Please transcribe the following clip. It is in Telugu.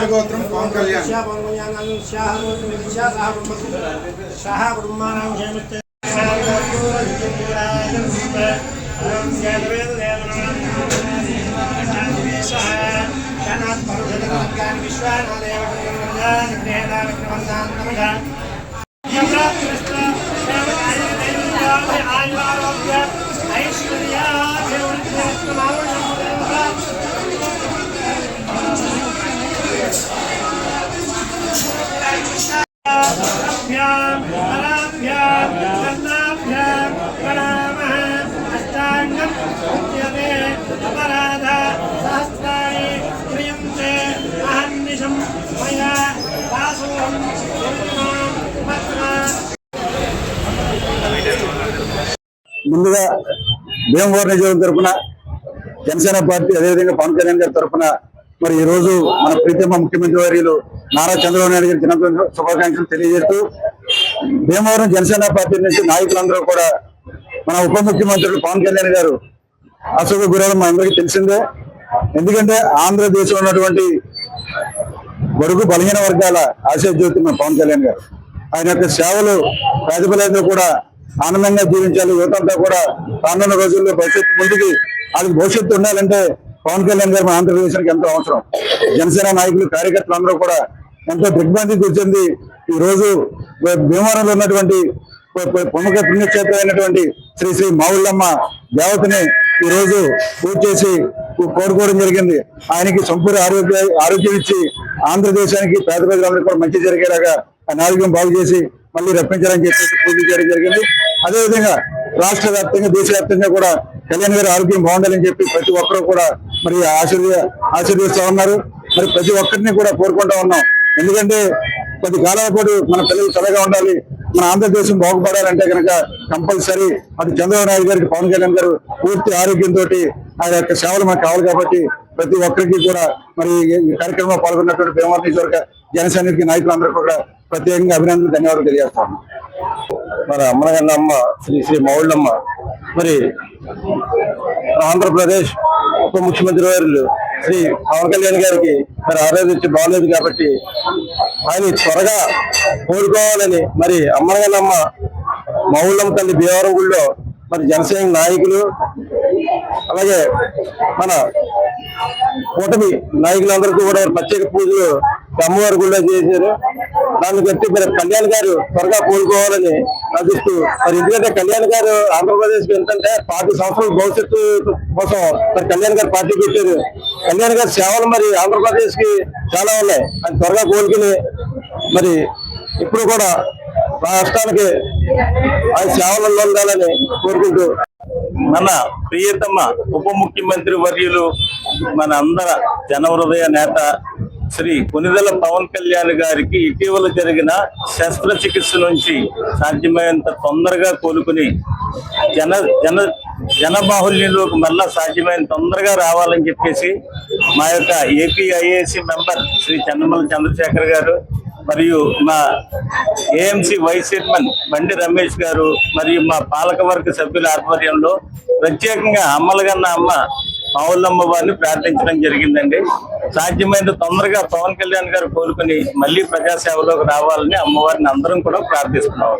गोत्रम पवन कल्याण ముందుగా భీమవరం నియోజకవర్గం తరఫున జనసేన పార్టీ అదేవిధంగా పవన్ కళ్యాణ్ గారి తరఫున మరి ఈ రోజు మన ప్రీతమ ముఖ్యమంత్రి వర్యులు నారా చంద్రబాబు నాయుడు గారి జన్మదిన శుభాకాంక్షలు తెలియజేస్తూ భీమవరం జనసేన పార్టీ నుంచి నాయకులందరూ కూడా మన ఉప ముఖ్యమంత్రులు పవన్ కళ్యాణ్ గారు అశోక గురవడం మా అందరికీ తెలిసిందే. ఎందుకంటే ఆంధ్రదేశంలో ఉన్నటువంటి బడుగు బలహీన వర్గాల ఆశాజ్యోతి మన పవన్ కళ్యాణ్ గారు. ఆయన యొక్క సేవలు పేద ప్రజలందరూ కూడా ఆనందంగా జీవించాలి. యువతంతా కూడా రానున్న రోజుల్లో భవిష్యత్తు ముందుకి వాళ్ళకి భవిష్యత్తు ఉండాలంటే పవన్ కళ్యాణ్ గారు మన ఆంధ్రప్రదేశానికి ఎంతో అవసరం. జనసేన నాయకులు కార్యకర్తలు అందరూ కూడా ఎంతో దిగ్భ్రాంతికి వచ్చింది. ఈ రోజు భీమవరంలో ఉన్నటువంటి ప్రముఖ పుణ్యక్షేత్రం అయినటువంటి శ్రీ శ్రీ మావుళ్ళమ్మ దేవతని ఈ రోజు పూజ చేసి కోరుకోవడం జరిగింది. ఆయనకి సంపూర్ణ ఆరోగ్యం ఇచ్చి ఆంధ్రదేశానికి పేద ప్రజలందరూ కూడా మంచి జరిగేలాగా ఆయన ఆరోగ్యం బాగు చేసి మళ్ళీ రప్పించాలని చెప్పేసి పూజ చేయడం జరిగింది. అదేవిధంగా రాష్ట్ర వ్యాప్తంగా దేశవ్యాప్తంగా కూడా కళ్యాణ్ గారి ఆరోగ్యం బాగుండాలని చెప్పి ప్రతి ఒక్కరూ కూడా మరి ఆశీర్వదిస్తూ ఉన్నారు. మరి ప్రతి ఒక్కరిని కూడా కోరుకుంటా ఉన్నాం. ఎందుకంటే కొద్ది కాలం పాటు మన పిల్లలు చల్లగా ఉండాలి, మన ఆంధ్రదేశం బాగుపడాలంటే కనుక కంపల్సరీ అటు చంద్రబాబు నాయుడు గారికి పవన్ కళ్యాణ్ గారు పూర్తి ఆరోగ్యంతో ఆయన యొక్క సేవలు మనకు కావాలి. కాబట్టి ప్రతి ఒక్కరికి కూడా మరి ఈ కార్యక్రమంలో పాల్గొన్నటువంటి భీమవరం నియోజకవర్గ జనసైనిక నాయకులందరూ కూడా ప్రత్యేకంగా అభినందనలు ధన్యవాదాలు తెలియజేస్తాను. మన అమ్మగన్న అమ్మ శ్రీ శ్రీ మావుళ్ళమ్మ మరి ఆంధ్రప్రదేశ్ ఉప ముఖ్యమంత్రి వారు శ్రీ పవన్ కళ్యాణ్ గారికి మరి ఆరోగ్యం బాగలేదు కాబట్టి ఆయన త్వరగా కోరుకోవాలని మరి అమ్మగన్నమ్మ మావుళ్ళమ్మ తల్లి భీమవరం గుడిలో మరి జనసేన నాయకులు అలాగే మన కూటమి నాయకులందరికీ కూడా ప్రత్యేక పూజలు అమ్మవారి గుడిలో చేశారు. దాన్ని బట్టి మరి కళ్యాణ్ గారు త్వరగా కోలుకోవాలని ఆశిస్తూ మరి ఎందుకంటే కళ్యాణ్ గారు ఆంధ్రప్రదేశ్ కి ఏంటంటే 40 సంవత్సరాల భవిష్యత్తు కోసం మరి కళ్యాణ్ గారు పార్టీ పెట్టారు. కళ్యాణ్ గారి సేవలు మరి ఆంధ్రప్రదేశ్ కి చాలా ఉన్నాయి. అది త్వరగా కోలుకుని మరి ఇప్పుడు కూడా రాష్ట్రానికి ఆ సేవలలో ఉండాలని కోరుకుంటూ మన ప్రియతమ ఉప ముఖ్యమంత్రి వర్యులు మన అందర జనహృదయ నేత శ్రీ కొనిదెల పవన్ కళ్యాణ్ గారికి ఇటీవల జరిగిన శస్త్రచికిత్స నుంచి సాధ్యమైనంత తొందరగా కోలుకుని జనబాహుల్యంలోకి మళ్ళా సాధ్యమైన తొందరగా రావాలని చెప్పేసి మా యొక్క ఏపీఐఏసీ మెంబర్ శ్రీ చెన్నమల చంద్రశేఖర్ గారు మరియు మా ఏఎంసీ వైస్ చైర్మన్ బండి రమేష్ గారు మరియు మా పాలకవర్గ సభ్యుల ఆధ్వర్యంలో ప్రత్యేకంగా అమ్మలగన్న అమ్మ మావుళ్ళమ్మ వారిని ప్రార్థించడం జరిగిందండి. సాధ్యమైన తొందరగా పవన్ కళ్యాణ్ గారు కోరుకుని మళ్ళీ ప్రజాసేవలోకి రావాలని అమ్మవారిని అందరం కూడా ప్రార్థిస్తున్నాం.